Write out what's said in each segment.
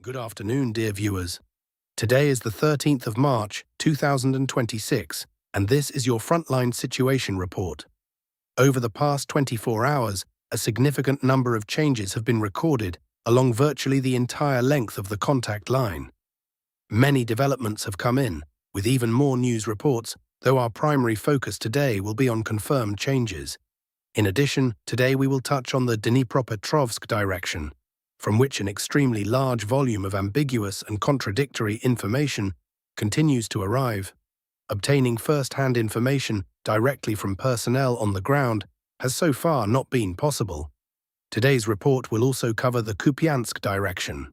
Good afternoon, dear viewers. Today is the 13th of March, 2026, and this is your Frontline Situation Report. Over the past 24 hours, a significant number of changes have been recorded along virtually the entire length of the contact line. Many developments have come in, with even more news reports, though our primary focus today will be on confirmed changes. In addition, today we will touch on the Dnipropetrovsk direction, from which an extremely large volume of ambiguous and contradictory information continues to arrive. Obtaining first-hand information directly from personnel on the ground has so far not been possible. Today's report will also cover the Kupyansk direction.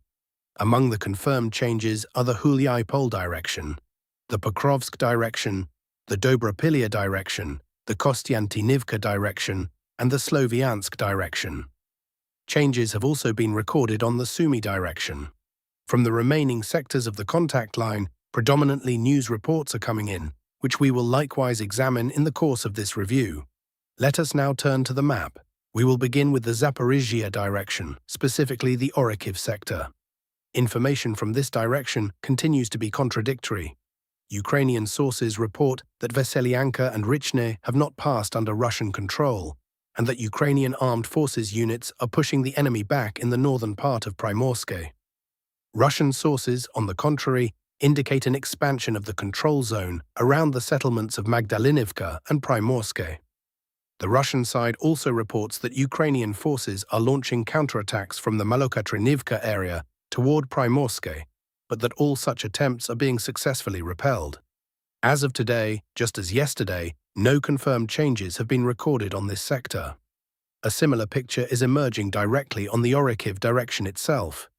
Among the confirmed changes are the Hulipole direction, the Pokrovsk direction, the Dobropillia direction, the Kostyantynivka direction, and the Sloviansk direction. Changes have also been recorded on the Sumy direction. From the remaining sectors of the contact line, predominantly news reports are coming in, which we will likewise examine in the course of this review. Let us now turn to the map. We will begin with the Zaporizhia direction, specifically the Orikhiv sector. Information from this direction continues to be contradictory. Ukrainian sources report that Veselyanka and Richne have not passed under Russian control, and that Ukrainian armed forces units are pushing the enemy back in the northern part of Primorsk. Russian sources, on the contrary, indicate an expansion of the control zone around the settlements of Pavlivka and Primorsk. The Russian side also reports that Ukrainian forces are launching counterattacks from the Kostyantynivka area toward Primorsk, but that all such attempts are being successfully repelled. As of today, just as yesterday, no confirmed changes have been recorded on this sector. A similar picture is emerging directly on the Orikhiv direction itself.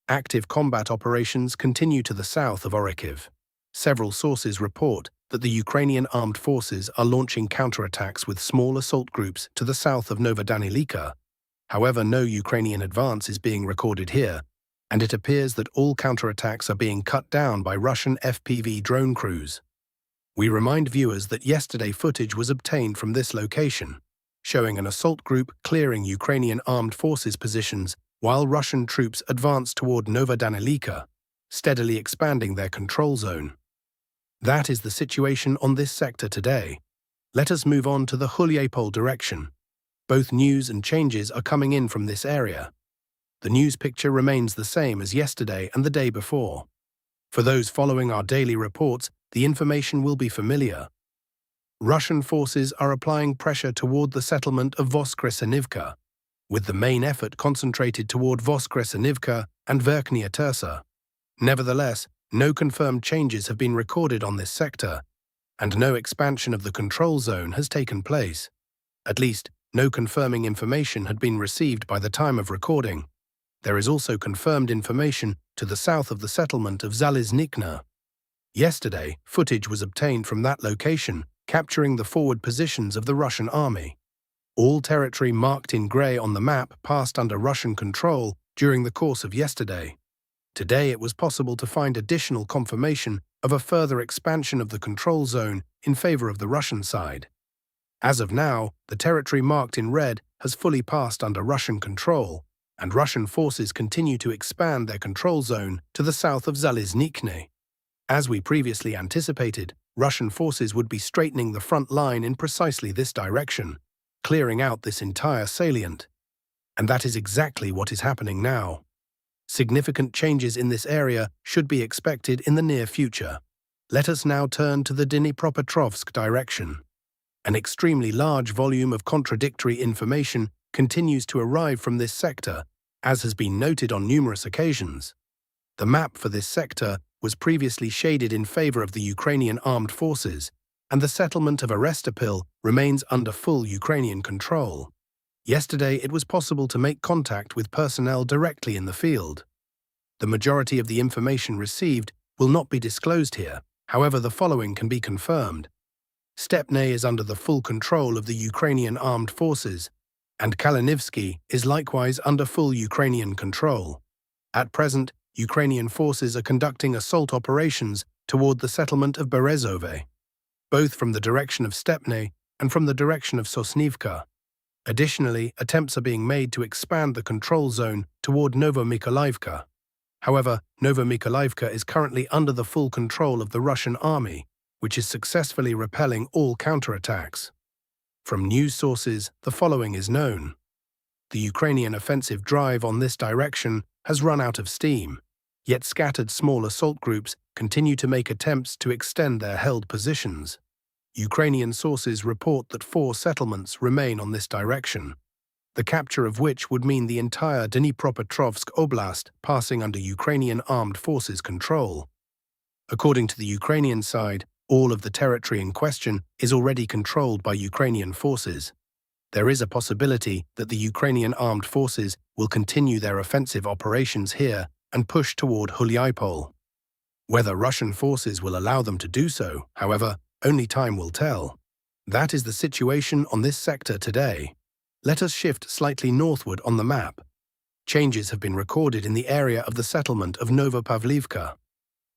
Active combat operations continue to the south of Orikhiv. Several sources report that the Ukrainian armed forces are launching counterattacks with small assault groups to the south of Danilivka. However, no Ukrainian advance is being recorded here, and it appears that all counterattacks are being cut down by Russian FPV drone crews. We remind viewers that yesterday footage was obtained from this location, showing an assault group clearing Ukrainian armed forces positions while Russian troops advanced toward Danilivka, steadily expanding their control zone. That is the situation on this sector today. Let us move on to the Hulipole direction. Both news and changes are coming in from this area. The news picture remains the same as yesterday and the day before. For those following our daily reports, the information will be familiar. Russian forces are applying pressure toward the settlement of Voskresenivka, with the main effort concentrated toward Voskresenivka and Verkhnya Tersa. Nevertheless, no confirmed changes have been recorded on this sector, and no expansion of the control zone has taken place. At least, no confirming information had been received by the time of recording. There is also confirmed information to the south of the settlement of Zaliznikna. Yesterday, footage was obtained from that location, capturing the forward positions of the Russian army. All territory marked in grey on the map passed under Russian control during the course of yesterday. Today it was possible to find additional confirmation of a further expansion of the control zone in favor of the Russian side. As of now, the territory marked in red has fully passed under Russian control, and Russian forces continue to expand their control zone to the south of Zaliznikne. As we previously anticipated, Russian forces would be straightening the front line in precisely this direction, clearing out this entire salient. And that is exactly what is happening now. Significant changes in this area should be expected in the near future. Let us now turn to the Dnipropetrovsk direction. An extremely large volume of contradictory information continues to arrive from this sector, as has been noted on numerous occasions. The map for this sector was previously shaded in favor of the Ukrainian armed forces, and the settlement of Arestopil remains under full Ukrainian control. Yesterday, it was possible to make contact with personnel directly in the field. The majority of the information received will not be disclosed here, however the following can be confirmed. Stepne is under the full control of the Ukrainian armed forces, and Kalinivsky is likewise under full Ukrainian control. At present, Ukrainian forces are conducting assault operations toward the settlement of Berezove, both from the direction of Stepne and from the direction of Sosnivka. Additionally, attempts are being made to expand the control zone toward Novomykolivka. However, Novomykolaiv is currently under the full control of the Russian army, which is successfully repelling all counterattacks. From news sources, the following is known. The Ukrainian offensive drive on this direction has run out of steam, yet scattered small assault groups continue to make attempts to extend their held positions. Ukrainian sources report that 4 settlements remain on this direction, the capture of which would mean the entire Dnipropetrovsk Oblast passing under Ukrainian armed forces control. According to the Ukrainian side, all of the territory in question is already controlled by Ukrainian forces. There is a possibility that the Ukrainian armed forces will continue their offensive operations here and push toward Hulipole. Whether Russian forces will allow them to do so, however, only time will tell. That is the situation on this sector today. Let us shift slightly northward on the map. Changes have been recorded in the area of the settlement of Pavlivka.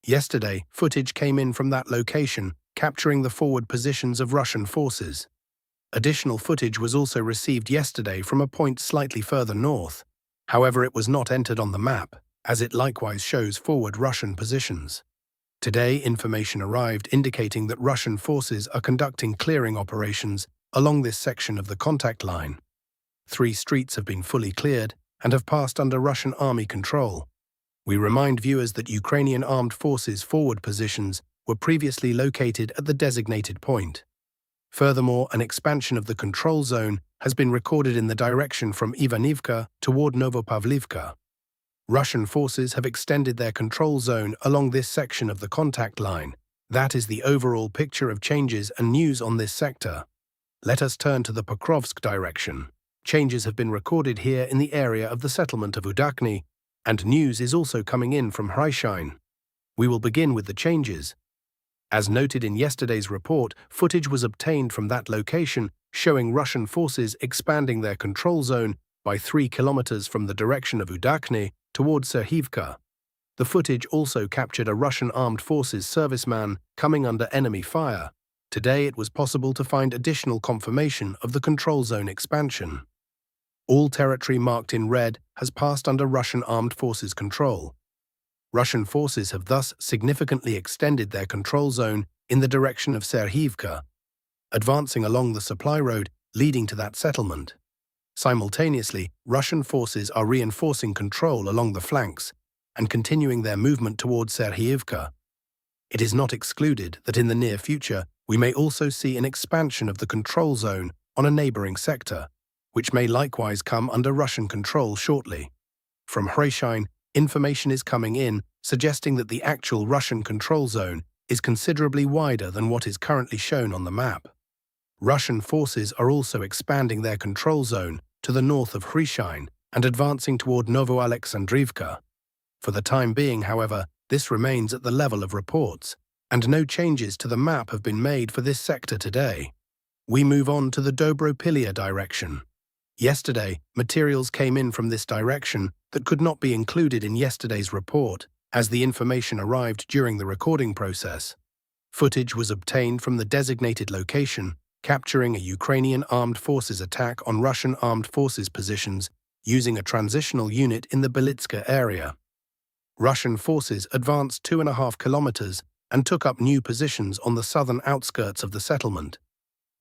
Yesterday, footage came in from that location, capturing the forward positions of Russian forces. Additional footage was also received yesterday from a point slightly further north. However, it was not entered on the map, as it likewise shows forward Russian positions. Today, information arrived indicating that Russian forces are conducting clearing operations along this section of the contact line. 3 streets have been fully cleared and have passed under Russian army control. We remind viewers that Ukrainian armed forces' forward positions were previously located at the designated point. Furthermore, an expansion of the control zone has been recorded in the direction from Ivanivka toward Novopavlivka. Russian forces have extended their control zone along this section of the contact line. That is the overall picture of changes and news on this sector. Let us turn to the Pokrovsk direction. Changes have been recorded here in the area of the settlement of Udakny, and news is also coming in from Hryshine. We will begin with the changes. As noted in yesterday's report, footage was obtained from that location showing Russian forces expanding their control zone by 3 kilometers from the direction of Udakny toward Serhivka. The footage also captured a Russian armed forces serviceman coming under enemy fire. Today it was possible to find additional confirmation of the control zone expansion. All territory marked in red has passed under Russian armed forces control. Russian forces have thus significantly extended their control zone in the direction of Serhivka, advancing along the supply road leading to that settlement. Simultaneously, Russian forces are reinforcing control along the flanks and continuing their movement towards Serhivka. It is not excluded that in the near future we may also see an expansion of the control zone on a neighboring sector, which may likewise come under Russian control shortly. From Hryshine, information is coming in suggesting that the actual Russian control zone is considerably wider than what is currently shown on the map. Russian forces are also expanding their control zone to the north of Hryshine and advancing toward Novoalexandrivka. For the time being, however, this remains at the level of reports, and no changes to the map have been made for this sector today. We move on to the Dobropillia direction. Yesterday, materials came in from this direction that could not be included in yesterday's report, as the information arrived during the recording process. Footage was obtained from the designated location, capturing a Ukrainian armed forces attack on Russian armed forces positions using a transitional unit in the Belitska area. Russian forces advanced 2.5 kilometers and took up new positions on the southern outskirts of the settlement.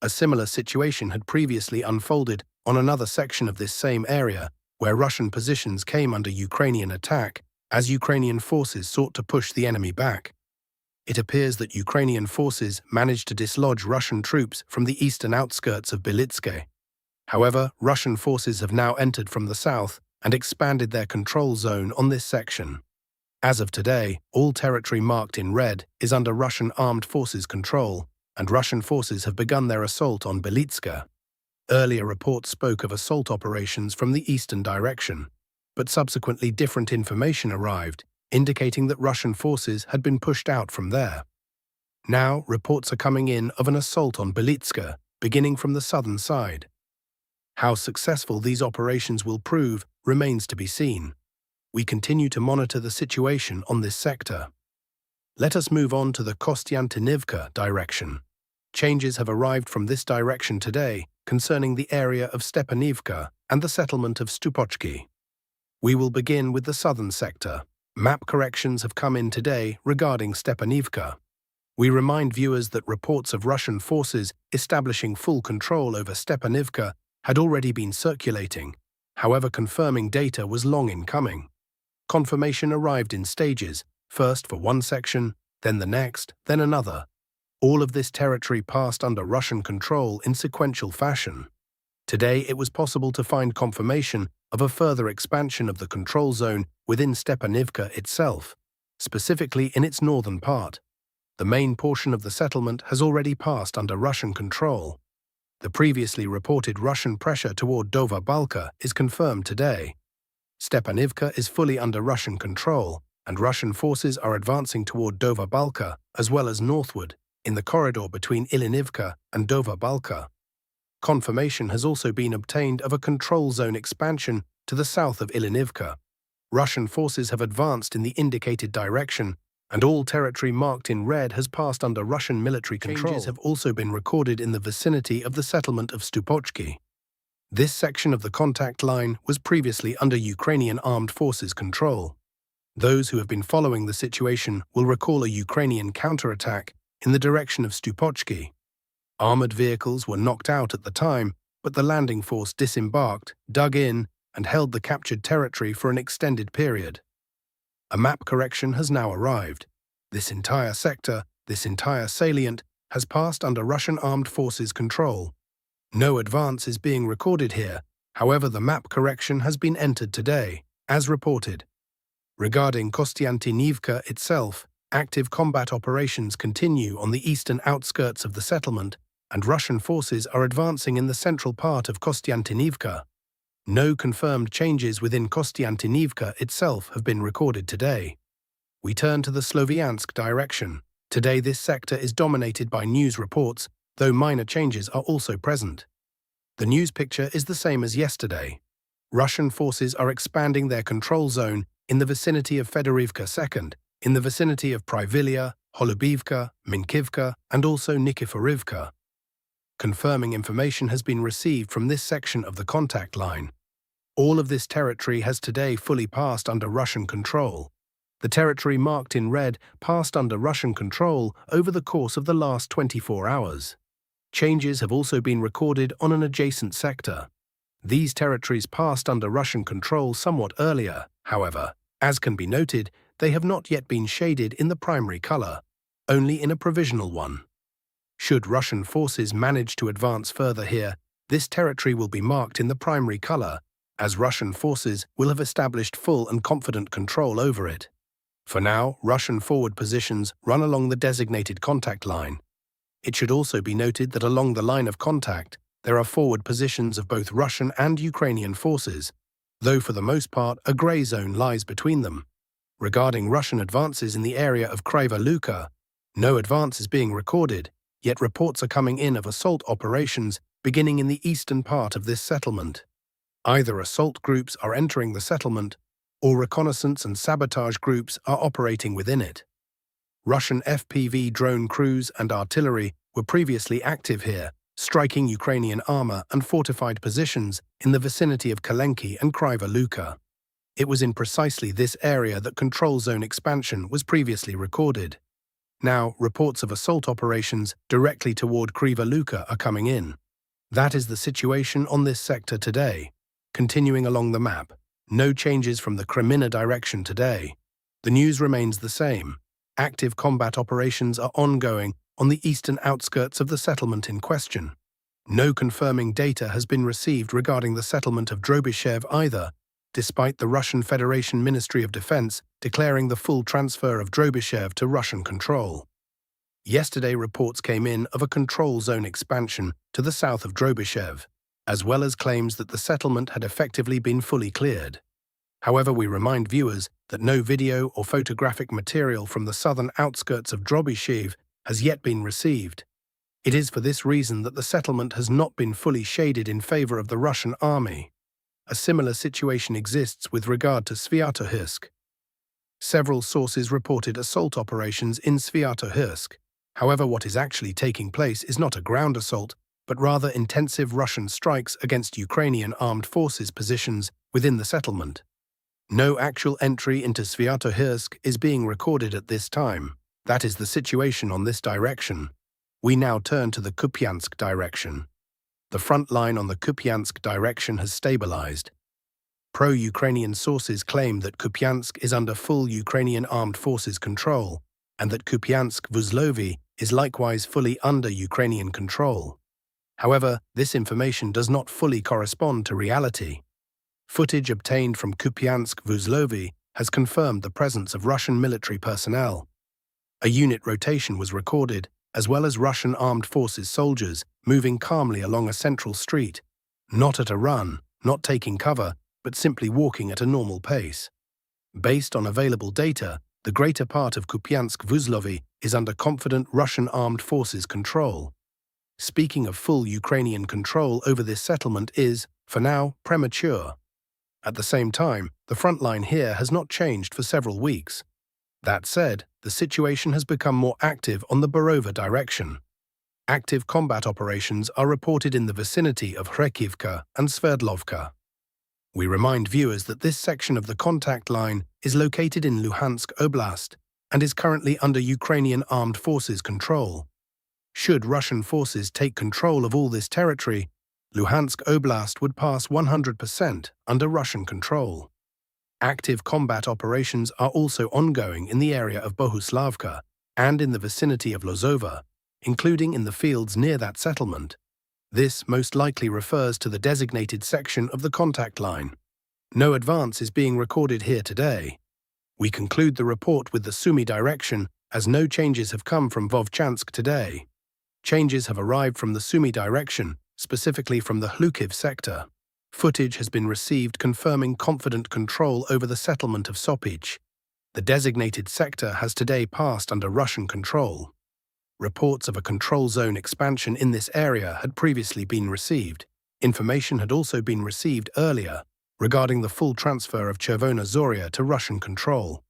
A similar situation had previously unfolded on another section of this same area, where Russian positions came under Ukrainian attack as Ukrainian forces sought to push the enemy back. It appears that Ukrainian forces managed to dislodge Russian troops from the eastern outskirts of Belitske. However, Russian forces have now entered from the south and expanded their control zone on this section. As of today, all territory marked in red is under Russian armed forces control, and Russian forces have begun their assault on Belitska. Earlier reports spoke of assault operations from the eastern direction, but subsequently different information arrived, indicating that Russian forces had been pushed out from there. Now, reports are coming in of an assault on Belitska, beginning from the southern side. How successful these operations will prove remains to be seen. We continue to monitor the situation on this sector. Let us move on to the Kostyantynivka direction. Changes have arrived from this direction today concerning the area of Stepanivka and the settlement of Stupochki. We will begin with the southern sector. Map corrections have come in today regarding Stepanivka. We remind viewers that reports of Russian forces establishing full control over Stepanivka had already been circulating. However, confirming data was long in coming. Confirmation arrived in stages, first for one section, then the next, then another. All of this territory passed under Russian control in sequential fashion. Today, it was possible to find confirmation of a further expansion of the control zone within Stepanivka itself, specifically in its northern part. The main portion of the settlement has already passed under Russian control. The previously reported Russian pressure toward Dobropillia is confirmed today. Stepanivka is fully under Russian control, and Russian forces are advancing toward Dobropillia as well as northward, in the corridor between Ilinivka and Dobropillia. Confirmation has also been obtained of a control zone expansion to the south of Ilinivka. Russian forces have advanced in the indicated direction, and all territory marked in red has passed under Russian military control. Changes have also been recorded in the vicinity of the settlement of Stupochki. This section of the contact line was previously under Ukrainian armed forces control. Those who have been following the situation will recall a Ukrainian counterattack in the direction of Stupochki. Armored vehicles were knocked out at the time, but the landing force disembarked, dug in, and held the captured territory for an extended period. A map correction has now arrived. This entire sector, this entire salient, has passed under Russian armed forces control. No advance is being recorded here, however the map correction has been entered today, as reported. Regarding Kostyantynivka itself, active combat operations continue on the eastern outskirts of the settlement, and Russian forces are advancing in the central part of Kostyantynivka. No confirmed changes within Kostyantynivka itself have been recorded today. We turn to the Sloviansk direction. Today this sector is dominated by news reports, though minor changes are also present. The news picture is the same as yesterday. Russian forces are expanding their control zone in the vicinity of Fedorivka II, in the vicinity of Pavlivka, Hulipole, Minkivka, and also Nikiforivka. Confirming information has been received from this section of the contact line. All of this territory has today fully passed under Russian control. The territory marked in red passed under Russian control over the course of the last 24 hours. Changes have also been recorded on an adjacent sector. These territories passed under Russian control somewhat earlier, however. As can be noted, they have not yet been shaded in the primary color, only in a provisional one. Should Russian forces manage to advance further here, this territory will be marked in the primary color, as Russian forces will have established full and confident control over it. For now, Russian forward positions run along the designated contact line. It should also be noted that along the line of contact, there are forward positions of both Russian and Ukrainian forces, though for the most part a grey zone lies between them. Regarding Russian advances in the area of Pavlivka, no advance is being recorded, yet reports are coming in of assault operations beginning in the eastern part of this settlement. Either assault groups are entering the settlement, or reconnaissance and sabotage groups are operating within it. Russian FPV drone crews and artillery were previously active here, striking Ukrainian armor and fortified positions in the vicinity of Kalenki and Pavlivka. It was in precisely this area that control zone expansion was previously recorded. Now, reports of assault operations directly toward Pavlivka are coming in. That is the situation on this sector today. Continuing along the map, no changes from the Kreminna direction today. The news remains the same. Active combat operations are ongoing on the eastern outskirts of the settlement in question. No confirming data has been received regarding the settlement of Dobropillia either, despite the Russian Federation Ministry of Defense declaring the full transfer of Dobropillia to Russian control. Yesterday reports came in of a control zone expansion to the south of Dobropillia, as well as claims that the settlement had effectively been fully cleared. However, we remind viewers that no video or photographic material from the southern outskirts of Dobropillia has yet been received. It is for this reason that the settlement has not been fully shaded in favor of the Russian army. A similar situation exists with regard to Zaporizhia. Several sources reported assault operations in Zaporizhia. However, what is actually taking place is not a ground assault, but rather intensive Russian strikes against Ukrainian armed forces positions within the settlement. No actual entry into Sviatohirsk is being recorded at this time. That is the situation on this direction. We now turn to the Kupyansk direction. The front line on the Kupyansk direction has stabilized. Pro-Ukrainian sources claim that Kupyansk is under full Ukrainian armed forces control, and that Kupyansk-Vuzlovi is likewise fully under Ukrainian control. However, this information does not fully correspond to reality. Footage obtained from Kupyansk-Vuzlovi has confirmed the presence of Russian military personnel. A unit rotation was recorded, as well as Russian armed forces soldiers moving calmly along a central street, not at a run, not taking cover, but simply walking at a normal pace. Based on available data, the greater part of Kupyansk-Vuzlovi is under confident Russian armed forces control. Speaking of full Ukrainian control over this settlement is, for now, premature. At the same time, the front line here has not changed for several weeks. That said, the situation has become more active on the Borova direction. Active combat operations are reported in the vicinity of Hrekivka and Sverdlovka. We remind viewers that this section of the contact line is located in Luhansk Oblast and is currently under Ukrainian armed forces control. Should Russian forces take control of all this territory, Luhansk Oblast would pass 100% under Russian control. Active combat operations are also ongoing in the area of Bohuslavka and in the vicinity of Lozova, including in the fields near that settlement. This most likely refers to the designated section of the contact line. No advance is being recorded here today. We conclude the report with the Sumy direction, as no changes have come from Vovchansk today. Changes have arrived from the Sumy direction, specifically from the Hlukiv sector. Footage has been received confirming confident control over the settlement of Sopich. The designated sector has today passed under Russian control. Reports of a control zone expansion in this area had previously been received. Information had also been received earlier regarding the full transfer of Chervona Zoria to Russian control.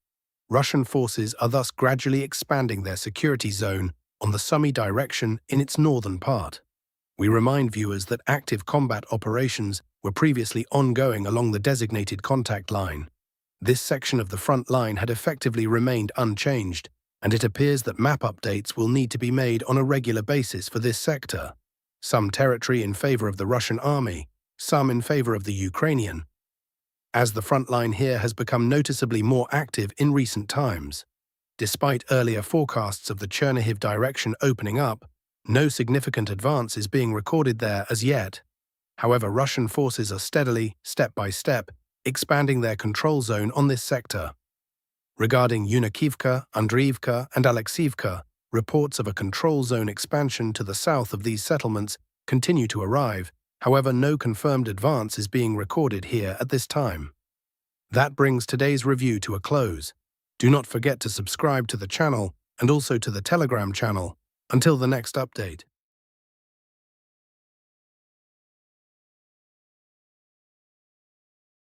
Russian forces are thus gradually expanding their security zone on the Sumy direction in its northern part. We remind viewers that active combat operations were previously ongoing along the designated contact line. This section of the front line had effectively remained unchanged, and it appears that map updates will need to be made on a regular basis for this sector. Some territory in favor of the Russian army, some in favor of the Ukrainian, as the front line here has become noticeably more active in recent times. Despite earlier forecasts of the Chernihiv direction opening up, no significant advance is being recorded there as yet. However, Russian forces are steadily, step by step, expanding their control zone on this sector. Regarding Yunikivka, Andriivka, and Alexiivka, reports of a control zone expansion to the south of these settlements continue to arrive. However, no confirmed advance is being recorded here at this time. That brings today's review to a close. Do not forget to subscribe to the channel and also to the Telegram channel. Until the next update.